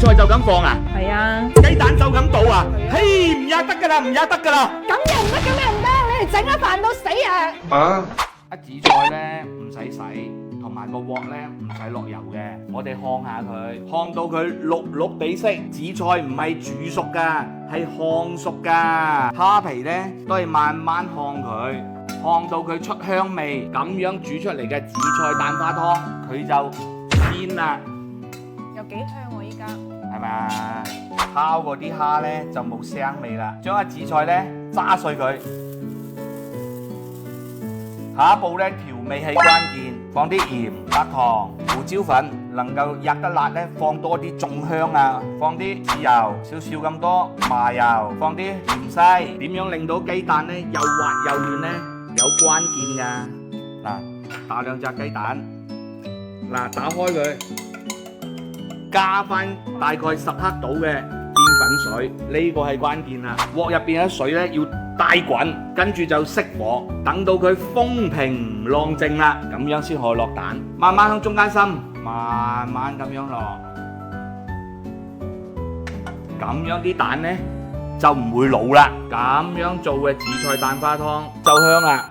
菜就咁放啊？係啊，雞蛋就咁倒啊？嘿，唔吔得噶啦，唔吔得噶啦！咁又唔得，咁又唔得，你哋整咗飯到死啊！紫菜咧唔使洗，同埋個鑊咧唔使落油嘅，我哋烘下佢，烘到佢綠綠地色。紫菜唔係煮熟噶，係烘熟噶。蝦皮咧都係慢慢烘佢，烘到佢出香味，咁樣煮出嚟嘅紫菜蛋花湯，佢就鮮啦，有幾香喎依家。係咪啊？烤嗰啲蝦咧就冇腥味啦。將個紫菜咧揸碎佢。下一步咧調味係關鍵，放啲鹽、白糖、胡椒粉，能夠吔得辣咧放多啲仲香啊！放啲豉油，少少咁多麻油，放啲芫茜。點樣令到雞蛋咧又滑又嫩咧？有關鍵噶。嗱，打兩隻雞蛋，嗱打開佢，加翻大概10克到嘅澱粉水，呢個係關鍵啦。鑊入邊嘅水咧要大滾，跟住就熄火，等到佢風平浪靜啦，咁樣先可以落蛋。慢慢向中間滲，慢慢咁樣落，咁樣啲蛋呢就唔會老啦。咁樣做嘅紫菜蛋花湯就香啦。